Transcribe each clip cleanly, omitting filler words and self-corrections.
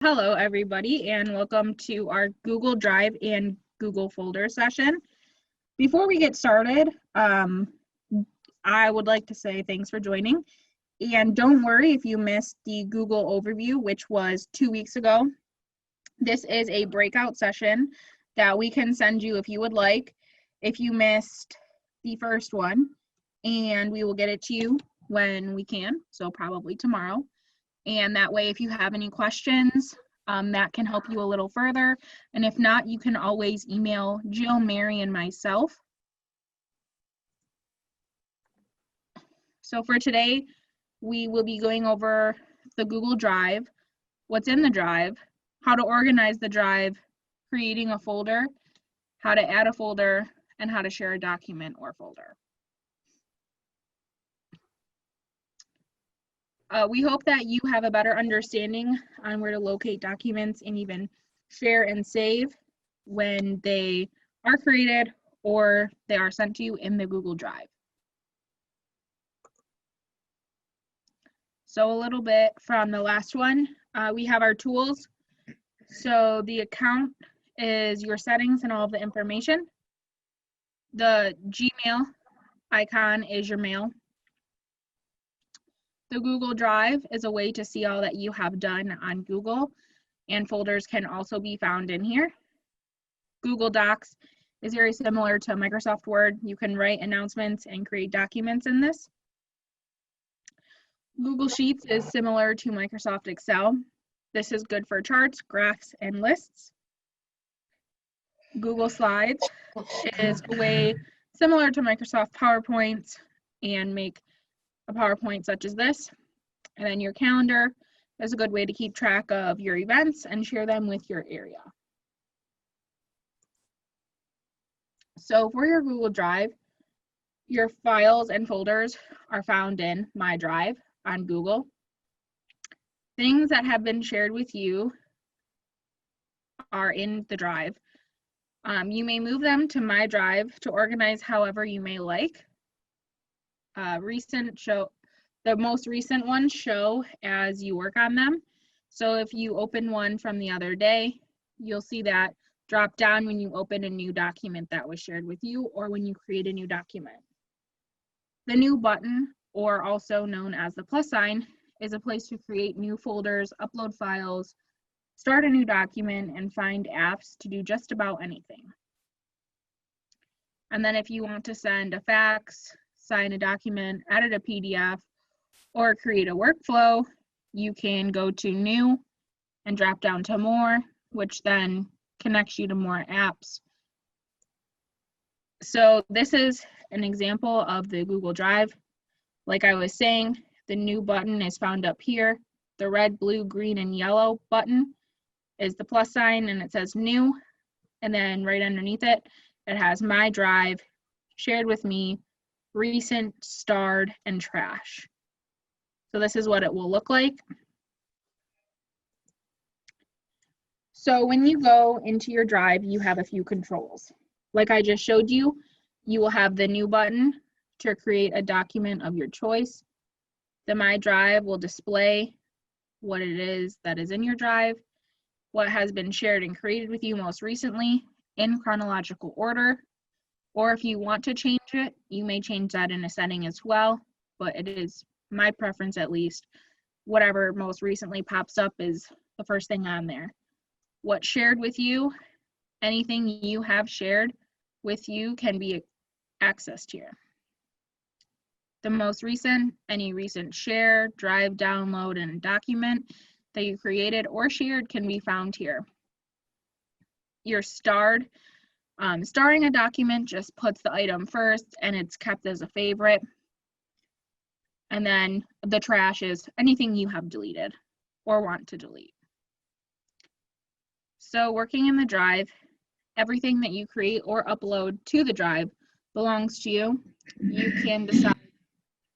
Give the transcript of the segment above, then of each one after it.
Hello, everybody, and welcome to our Google Drive and Google Folder session. Before we get started, I would like to say thanks for joining. And don't worry if you missed the Google overview, which was 2 weeks ago. This is a breakout session that we can send you if you would like, if you missed the first one, and we will get it to you when we can, so probably tomorrow. And that way, if you have any questions, that can help you a little further. And if not, you can always email Jill, Mary, and myself. So for today, we will be going over the Google Drive, what's in the drive, how to organize the drive, creating a folder, how to add a folder, and how to share a document or folder. We hope that you have a better understanding on where to locate documents and even share and save when they are created or they are sent to you in the Google Drive. So a little bit from the last one, we have our tools. So the account is your settings and all of the information. The Gmail icon is your mail. The Google Drive is a way to see all that you have done on Google, and folders can also be found in here. Google Docs is very similar to Microsoft Word. You can write announcements and create documents in this. Google Sheets is similar to Microsoft Excel. This is good for charts, graphs, and lists. Google Slides is a way similar to Microsoft PowerPoint and make a PowerPoint such as this. And then your calendar is a good way to keep track of your events and share them with your area. So for your Google Drive, your files and folders are found in My Drive on Google. Things that have been shared with you are in the drive. You may move them to My Drive to organize however you may like. The most recent ones show as you work on them. So if you open one from the other day, you'll see that drop down when you open a new document that was shared with you or when you create a new document. The new button, or also known as the plus sign, is a place to create new folders, upload files, start a new document, and find apps to do just about anything. And then if you want to send a fax, sign a document, edit a PDF, or create a workflow, you can go to New and drop down to More, which then connects you to more apps. So this is an example of the Google Drive. Like I was saying, the New button is found up here. The red, blue, green, and yellow button is the plus sign, and it says New. And then right underneath it, it has My Drive, Shared with Me, Recent, Starred, and Trash. So this is what it will look like. So when you go into your drive, you have a few controls. Like I just showed you, you will have the New button to create a document of your choice. The My Drive will display what it is that is in your drive, what has been shared and created with you most recently in chronological order. Or if you want to change it, you may change that in a setting as well, but it is my preference, at least, whatever most recently pops up is the first thing on there. What's shared with you, anything you have shared with you can be accessed here. The most recent, any recent share, drive, download, and document that you created or shared can be found here. Your starred. Starring a document just puts the item first and it's kept as a favorite. And then the trash is anything you have deleted or want to delete. So working in the drive, everything that you create or upload to the drive belongs to you. You can decide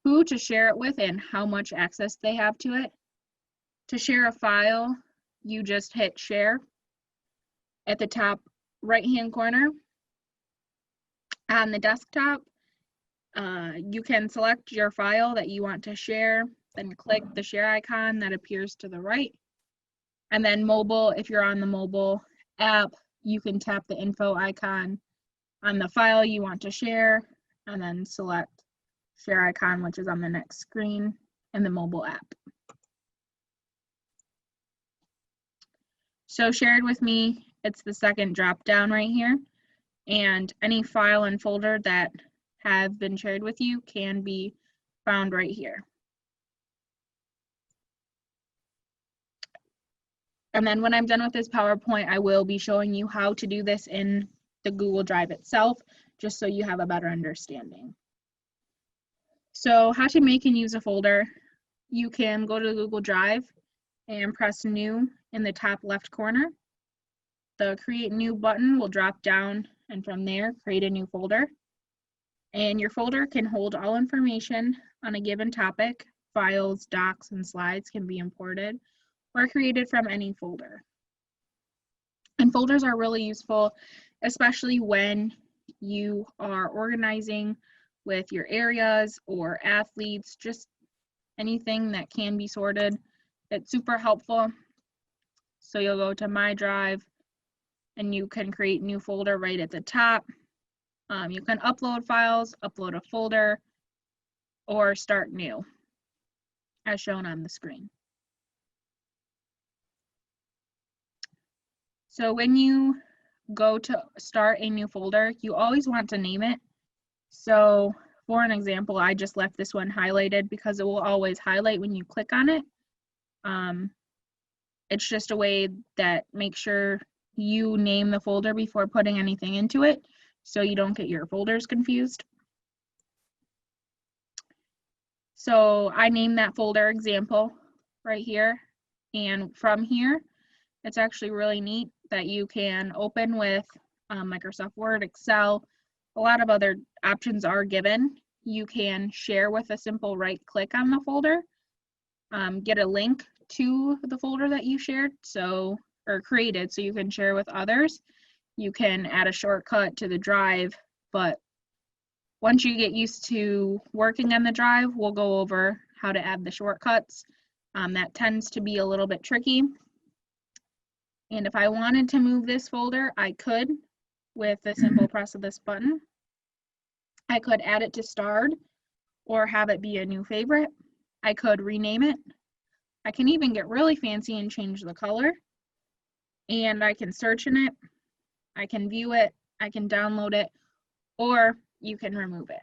who to share it with and how much access they have to it. To share a file, you just hit share at the top right-hand corner. On the desktop, you can select your file that you want to share, then click the share icon that appears to the right. And then mobile, if you're on the mobile app, you can tap the info icon on the file you want to share and then select share icon, which is on the next screen in the mobile app. So shared with me, it's the second drop down right here, and any file and folder that have been shared with you can be found right here. And then when I'm done with this PowerPoint, I will be showing you how to do this in the Google Drive itself, just so you have a better understanding. So how to make and use a folder. You can go to Google Drive and press New in the top left corner. The Create New button will drop down, and from there, create a new folder. And your folder can hold all information on a given topic. Files, docs, and slides can be imported or created from any folder. And folders are really useful, especially when you are organizing with your areas or athletes, just anything that can be sorted. It's super helpful. So you'll go to My Drive and you can create a new folder right at the top. You can upload files, upload a folder, or start new, as shown on the screen. So when you go to start a new folder, you always want to name it. So for an example, I just left this one highlighted because it will always highlight when you click on it. It's just a way that makes sure you name the folder before putting anything into it, so you don't get your folders confused. So I named that folder example right here, and from here, it's actually really neat that you can open with Microsoft Word, Excel. A lot of other options are given. You can share with a simple right click on the folder, get a link to the folder that you shared or created so you can share with others. You can add a shortcut to the drive, but once you get used to working on the drive, we'll go over how to add the shortcuts. That tends to be a little bit tricky. And if I wanted to move this folder, I could with the simple press of this button. I could add it to starred or have it be a new favorite. I could rename it. I can even get really fancy and change the color. And I can search in it. I can view it. I can download it, or you can remove it.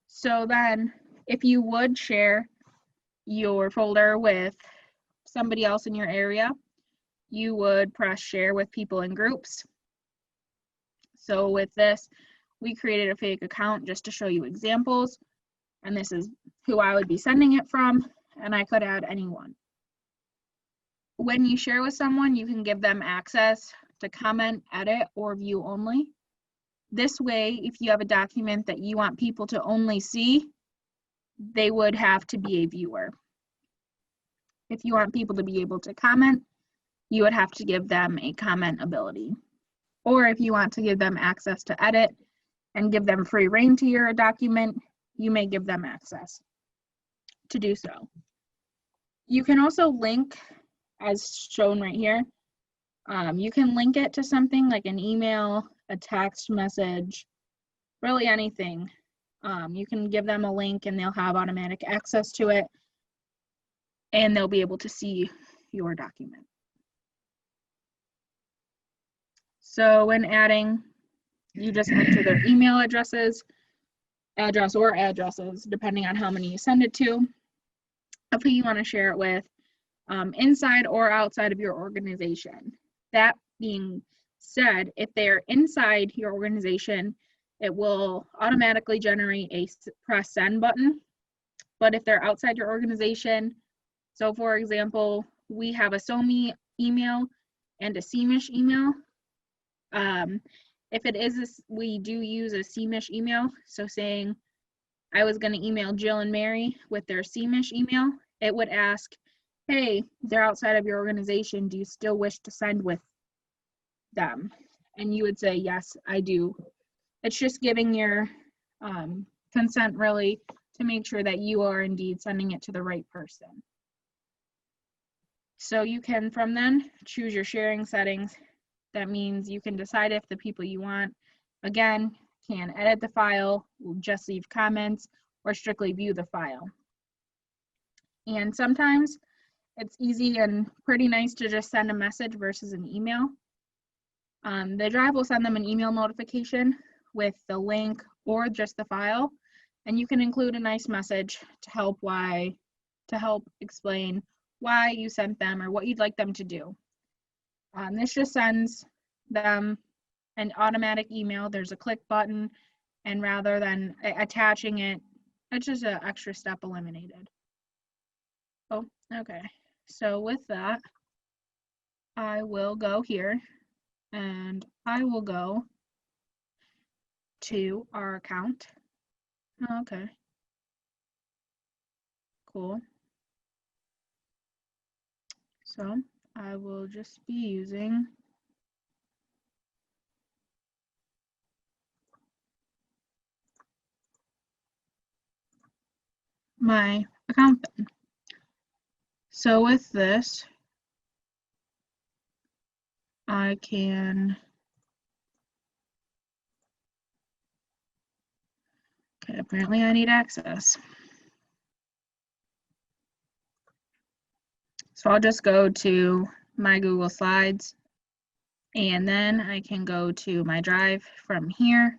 So then if you would share your folder with somebody else in your area, you would press share with people in groups. So with this, we created a fake account just to show you examples, and this is who I would be sending it from, and I could add anyone. When you share with someone, you can give them access to comment, edit, or view only. This way, if you have a document that you want people to only see, they would have to be a viewer. If you want people to be able to comment, you would have to give them a comment ability. Or if you want to give them access to edit and give them free reign to your document, you may give them access to do so. You can also link, as shown right here, you can link it to something like an email, a text message, really anything. You can give them a link and they'll have automatic access to it, and they'll be able to see your document. So when adding, you just enter their email addresses, or addresses, depending on how many you send it to, of who you want to share it with, inside or outside of your organization. That being said, if they're inside your organization, it will automatically generate a press send button. But if they're outside your organization, so for example, we have a SOMI email and a CMISH email. If it is, we do use a CMISH email. So saying I was going to email Jill and Mary with their CMISH email, it would ask, hey, they're outside of your organization. Do you still wish to send with them? And you would say, yes, I do. It's just giving your consent really to make sure that you are indeed sending it to the right person. So you can from then choose your sharing settings. That means you can decide if the people you want, again, can edit the file, just leave comments, or strictly view the file. And sometimes it's easy and pretty nice to just send a message versus an email. The drive will send them an email notification with the link or just the file, and you can include a nice message to help explain why you sent them or what you'd like them to do. This just sends them an automatic email. There's a click button, and rather than attaching it, it's just an extra step eliminated. Oh, okay. So with that, I will go here and I will go to our account. Okay. Cool. So I will just be using my account then. So with this, I can, okay, apparently I need access. So I'll just go to my Google Slides, and then I can go to my drive from here.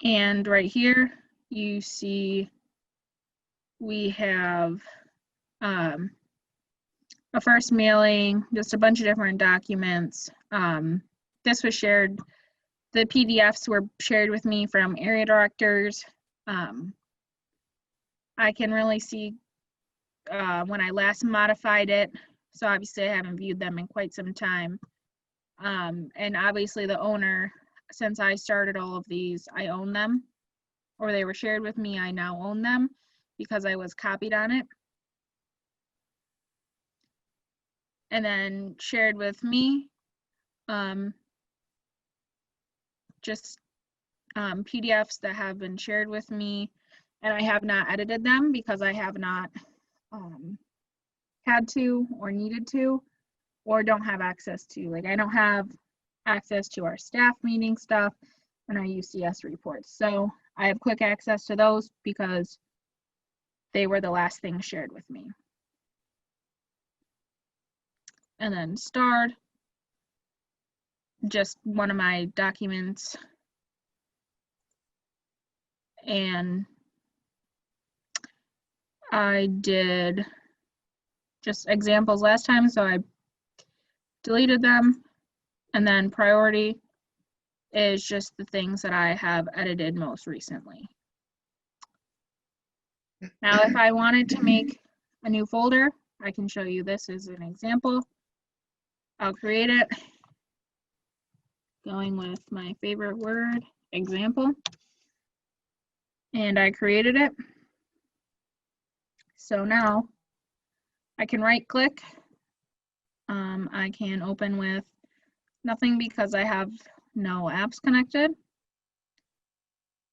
And right here, you see we have a first mailing, just a bunch of different documents. This was shared, the PDFs were shared with me from area directors. I can really see when I last modified it, so obviously I haven't viewed them in quite some time. And obviously the owner, since I started all of these, I own them, or they were shared with me, I now own them because I was copied on it. And then shared with me, just PDFs that have been shared with me, and I have not edited them because I have not had to or needed to, or don't have access to. Like, I don't have access to our staff meeting stuff and our UCS reports. So I have quick access to those because they were the last things shared with me. And then starred, just one of my documents. And I did just examples last time, so I deleted them. And then priority is just the things that I have edited most recently. Now, if I wanted to make a new folder, I can show you this as an example. I'll create it, going with my favorite word, example. And I created it. So now I can right click. I can open with nothing because I have no apps connected.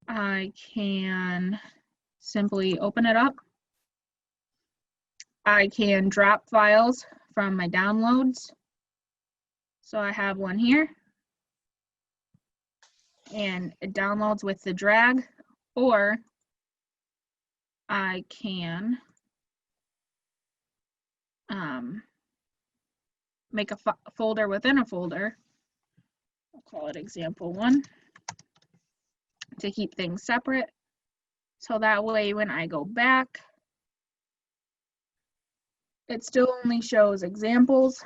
I can simply open it up. I can drop files from my downloads. So I have one here, and it downloads with the drag, or I can make a folder within a folder. I'll call it example 1 to keep things separate. So that way when I go back, it still only shows examples.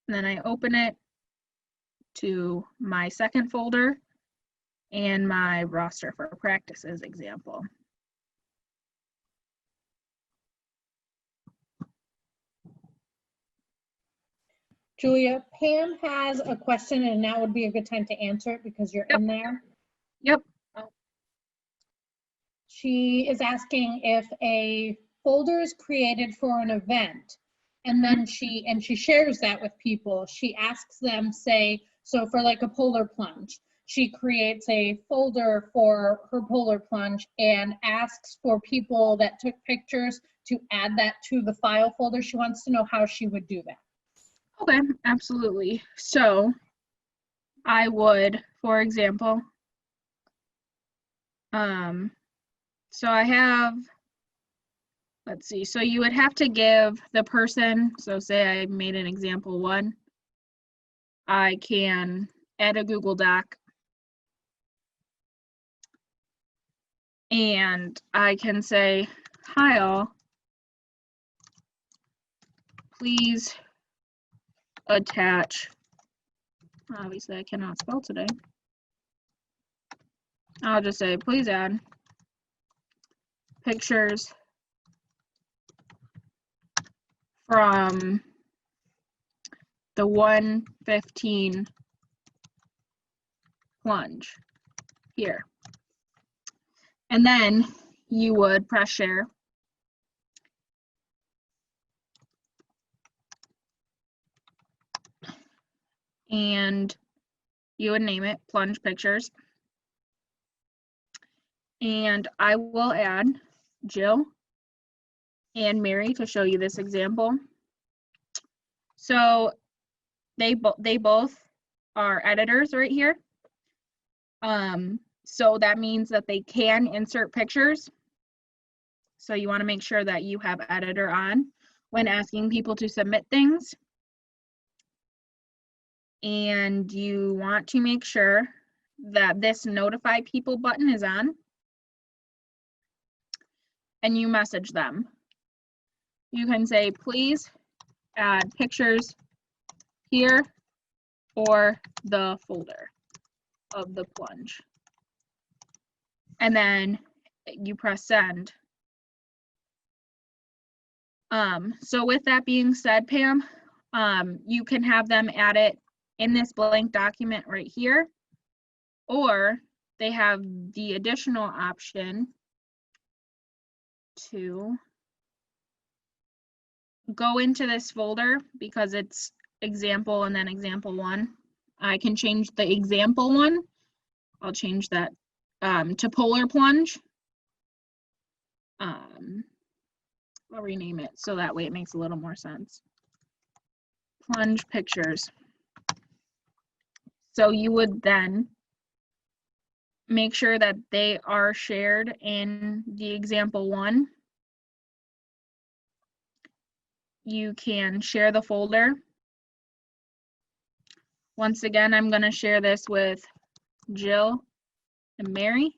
And then I open it to my second folder and my roster for practices example. Julia, Pam has a question, and now would be a good time to answer it because you're in there. Yep. She is asking if a folder is created for an event, and then she shares that with people. She asks them, say, so for like a polar plunge, she creates a folder for her polar plunge and asks for people that took pictures to add that to the file folder. She wants to know how she would do that. Okay, absolutely. So I would, for example, so I have, let's see, so you would have to give the person, so say I made an example one, I can add a Google Doc and I can say, hi all, please attach, obviously I cannot spell today, I'll just say, please add pictures from the 115 plunge here. And then you would press share. And you would name it plunge pictures. And I will add Jill and Mary to show you this example. So they both are editors right here. So that means that they can insert pictures. So you want to make sure that you have editor on when asking people to submit things. And you want to make sure that this notify people button is on. And you message them. You can say, please add pictures here or the folder of the plunge. And then you press send. So with that being said, Pam, you can have them add it in this blank document right here, or they have the additional option to go into this folder because it's example and then example one. I can change the example one. I'll change that to polar plunge. I'll rename it so that way it makes a little more sense. Plunge pictures. So you would then make sure that they are shared in the example one. You can share the folder. Once again, I'm going to share this with Jill and Mary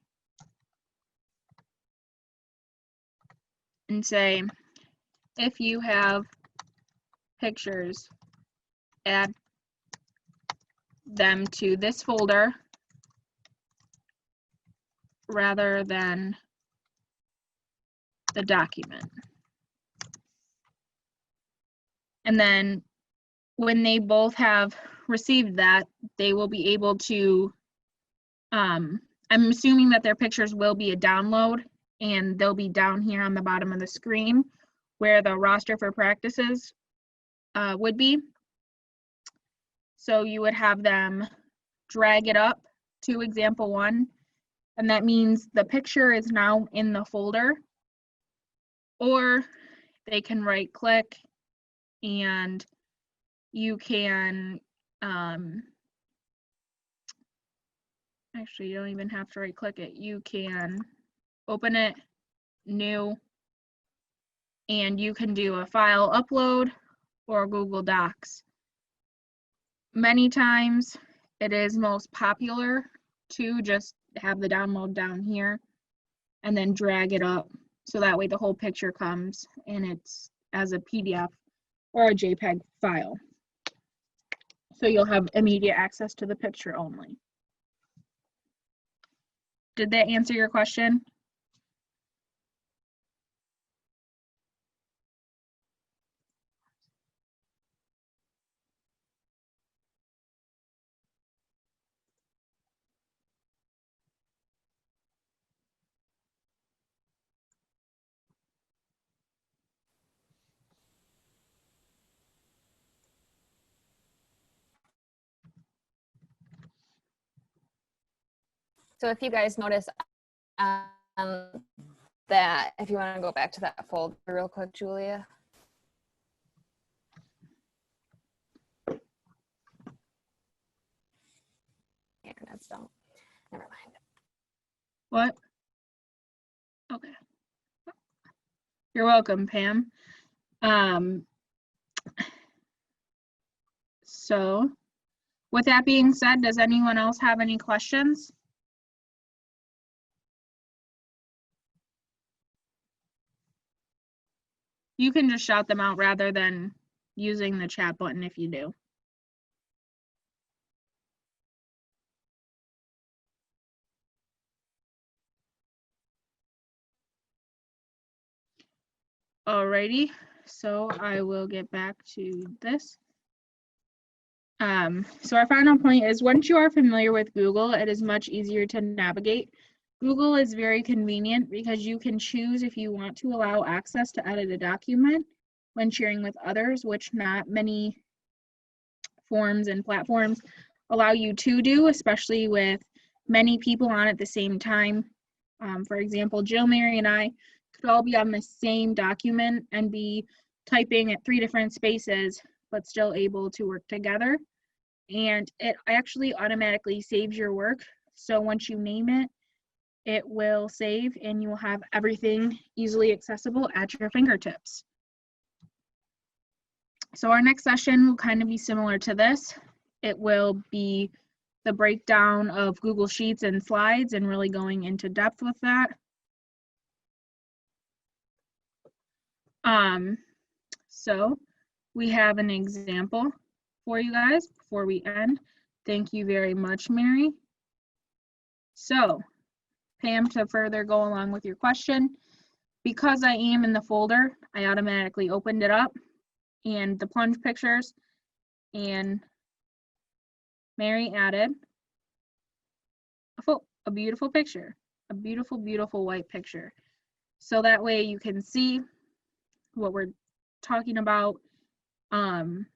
and say, if you have pictures, add them to this folder rather than the document. And then when they both have received that, they will be able to, I'm assuming that their pictures will be a download and they'll be down here on the bottom of the screen where the roster for practices would be. So you would have them drag it up to example one, and that means the picture is now in the folder, or they can right click and you can, actually you don't even have to right click it. You can open it, new, and you can do a file upload or Google Docs. Many times it is most popular to just have the download down here and then drag it up so that way the whole picture comes and it's as a PDF or a JPEG file. So you'll have immediate access to the picture only. Did that answer your question? So if you guys notice that, if you want to go back to that folder real quick, Julia. Internet's don't. Never mind. What? Okay. You're welcome, Pam. So with that being said, does anyone else have any questions? You can just shout them out rather than using the chat button if you do. Alrighty, so I will get back to this. So our final point is once you are familiar with Google, it is much easier to navigate. Google is very convenient because you can choose if you want to allow access to edit a document when sharing with others, which not many forms and platforms allow you to do, especially with many people on at the same time. For example, Jill, Mary, and I could all be on the same document and be typing at 3 different spaces, but still able to work together. And it actually automatically saves your work. So once you name it, it will save and you will have everything easily accessible at your fingertips. So our next session will kind of be similar to this. It will be the breakdown of Google Sheets and slides and really going into depth with that. So we have an example for you guys before we end. Thank you very much, Mary. So, Pam, to further go along with your question, because I am in the folder, I automatically opened it up and the plunge pictures, and Mary added a beautiful picture, a beautiful, beautiful white picture. So that way you can see what we're talking about. And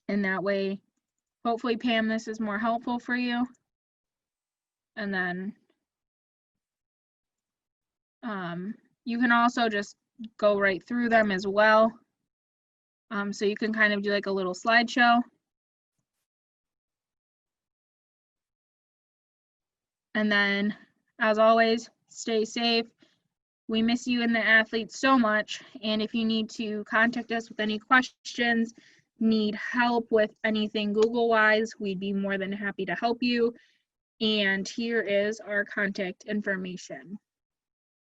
that way, hopefully, Pam, this is more helpful for you. And then you can also just go right through them as well. So you can kind of do like a little slideshow. And then, as always, stay safe. We miss you and the athletes so much. And if you need to contact us with any questions, need help with anything Google-wise, we'd be more than happy to help you. And here is our contact information.